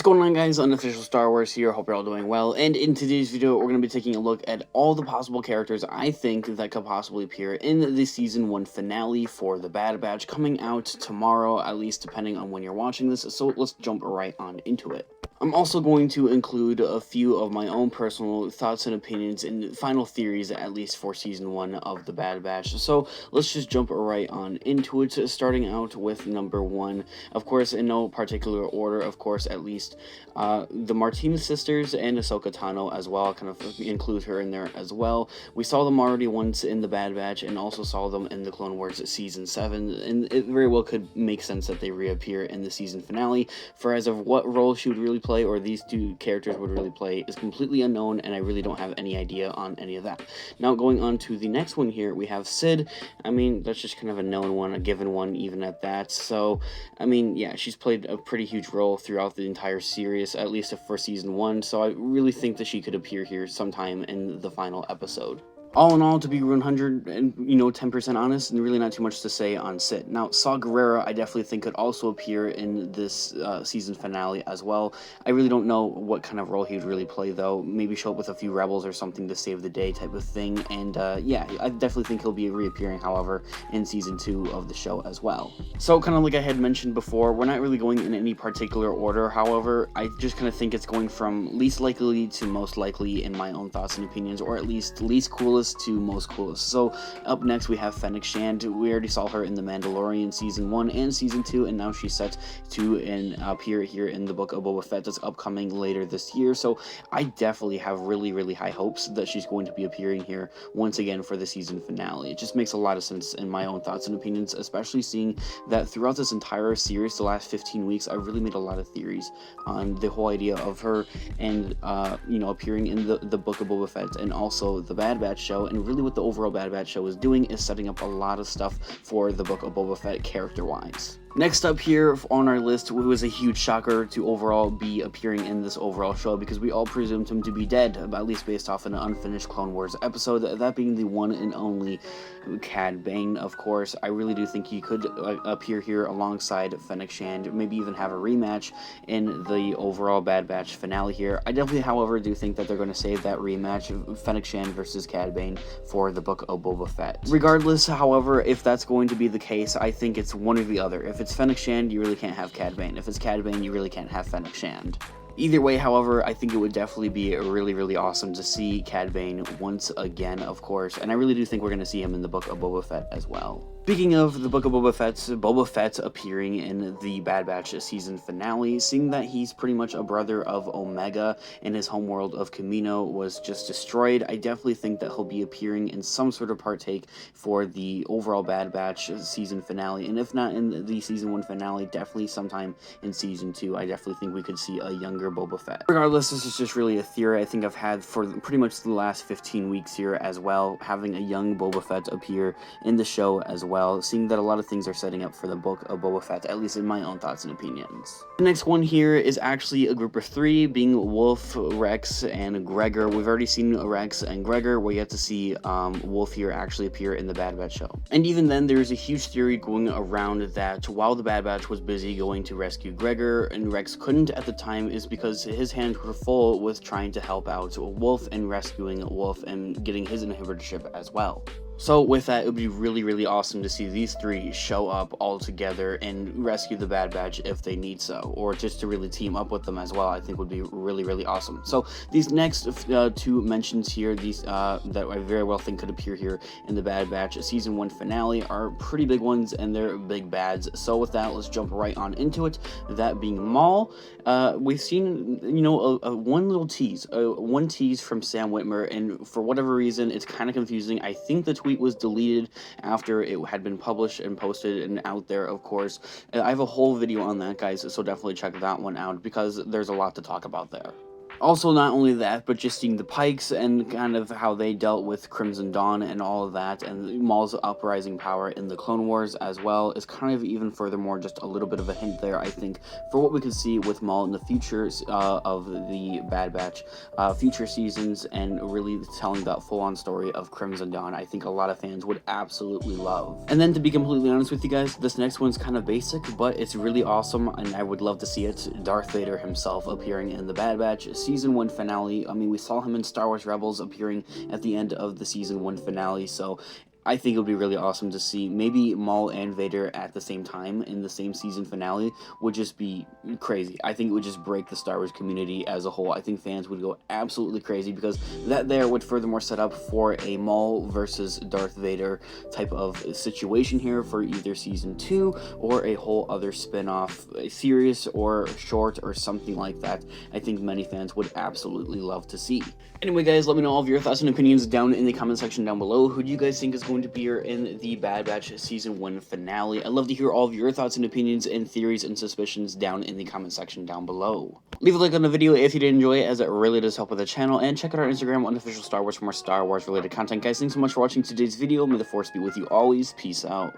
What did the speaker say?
going on, guys? Unofficial Star Wars here. Hope you're all doing well. And in today's video, we're going to be taking a look at all the possible characters I think that could possibly appear in the Season 1 finale for The Bad Batch, coming out tomorrow, at least depending on when you're watching this. So let's jump right on into it. I'm also going to include a few of my own personal thoughts and opinions and final theories, at least for Season 1 of The Bad Batch. So let's just jump right on into it, starting out with number 1. Of course, in no particular order, of course, at least the Martinez Sisters and Ahsoka Tano as well. Kind of include her in there as well. We saw them already once in The Bad Batch and also saw them in the Clone Wars Season 7, and it very well could make sense that they reappear in the season finale. For as of what role she would really play, or these two characters would really play, is completely unknown, and I really don't have any idea on any of that. Now, going on to the next one here, we have Sid. I mean, that's just kind of a known one, a given one, even at that. So, I mean, yeah, she's played a pretty huge role throughout the entire series, at least for Season 1, so I really think that she could appear here sometime in the final episode. All in all, to be 110% honest, and really not too much to say on Sid. Now, Saw Gerrera, I definitely think could also appear in this season finale as well. I really don't know what kind of role he would really play, though. Maybe show up with a few rebels or something to save the day type of thing. And yeah, I definitely think he'll be reappearing, however, in Season 2 of the show as well. So, kind of like I had mentioned before, we're not really going in any particular order. However, I just kind of think it's going from least likely to most likely in my own thoughts and opinions, or at least least coolest to most coolest. So up next we have Fennec Shand. We already saw her in The Mandalorian Season 1 and Season 2, and now she's set to appear here in the Book of Boba Fett that's upcoming later this year. So I definitely have really high hopes that she's going to be appearing here once again for the season finale. It just makes a lot of sense in my own thoughts and opinions, especially seeing that throughout this entire series, the last 15 weeks, I've really made a lot of theories on the whole idea of her and appearing in the Book of Boba Fett and also the Bad Batch show. And really what the overall Bad Batch show is doing is setting up a lot of stuff for the Book of Boba Fett character-wise. Next up here on our list, who was a huge shocker to overall be appearing in this overall show, because we all presumed him to be dead, at least based off an unfinished Clone Wars episode, that being the one and only Cad Bane, of course. I really do think he could appear here alongside Fennec Shand, maybe even have a rematch in the overall Bad Batch finale here. I definitely, however, do think that they're going to save that rematch of Fennec Shand versus Cad Bane for the Book of Boba Fett. Regardless, however, if that's going to be the case, I think it's one or the other. If it's Fennec Shand, you really can't have Cad Bane. If it's Cad Bane, you really can't have Fennec Shand. Either way, however, I think it would definitely be really awesome to see Cad Bane once again, of course, and I really do think we're going to see him in the Book of Boba Fett as well. Speaking of the Book of Boba Fett appearing in the Bad Batch season finale, seeing that he's pretty much a brother of Omega and his homeworld of Kamino was just destroyed, I definitely think that he'll be appearing in some sort of partake for the overall Bad Batch season finale, and if not in the Season 1 finale, definitely sometime in Season 2, I definitely think we could see a younger Boba Fett. Regardless, this is just really a theory I think I've had for pretty much the last 15 weeks here as well, having a young Boba Fett appear in the show as well. Seeing that a lot of things are setting up for the Book of Boba Fett, at least in my own thoughts and opinions. The next one here is actually a group of 3, being Wolf, Rex, and Gregor. We've already seen Rex and Gregor. We're yet to see Wolf here actually appear in the Bad Batch show. And even then, there's a huge theory going around that while the Bad Batch was busy going to rescue Gregor and Rex couldn't at the time, is because his hands were full with trying to help out Wolf and rescuing Wolf and getting his inhibitor ship as well. So with that, it would be really awesome to see these 3 show up all together and rescue the Bad Batch if they need so, or just to really team up with them as well. I think would be really awesome. So these next 2 mentions here, these that I very well think could appear here in the Bad Batch Season 1 finale, are pretty big ones, and they're big bads. So with that, let's jump right on into it. That being Maul. We've seen, one tease from Sam Witwer, and for whatever reason, it's kind of confusing. I think the tweet was deleted after it had been published and posted and out there, of course. I have a whole video on that, guys, so definitely check that one out, because there's a lot to talk about there. Also, not only that, but just seeing the Pikes and kind of how they dealt with Crimson Dawn and all of that, and Maul's uprising power in the Clone Wars as well, is kind of even furthermore just a little bit of a hint there, I think, for what we could see with Maul in the future of the Bad Batch, future seasons, and really telling that full-on story of Crimson Dawn. I think a lot of fans would absolutely love. And then, to be completely honest with you guys, this next one's kind of basic, but it's really awesome, and I would love to see it. Darth Vader himself appearing in the Bad Batch Season 1 finale. I mean, we saw him in Star Wars Rebels appearing at the end of the Season 1 finale, so I think it would be really awesome to see maybe Maul and Vader at the same time in the same season finale. Would just be crazy. I think it would just break the Star Wars community as a whole. I think fans would go absolutely crazy, because that there would furthermore set up for a Maul versus Darth Vader type of situation here for either Season 2 or a whole other spin-off series or short or something like that. I think many fans would absolutely love to see. Anyway, guys, let me know all of your thoughts and opinions down in the comment section down below. Who do you guys think is going to be here in the Bad Batch Season 1 finale? I'd love to hear all of your thoughts and opinions and theories and suspicions down in the comment section down below. Leave a like on the video if you did enjoy it, as it really does help with the channel, and check out our Instagram, Unofficial Star Wars, for more Star Wars related content. Guys, thanks so much for watching today's video. May the Force be with you always. Peace out.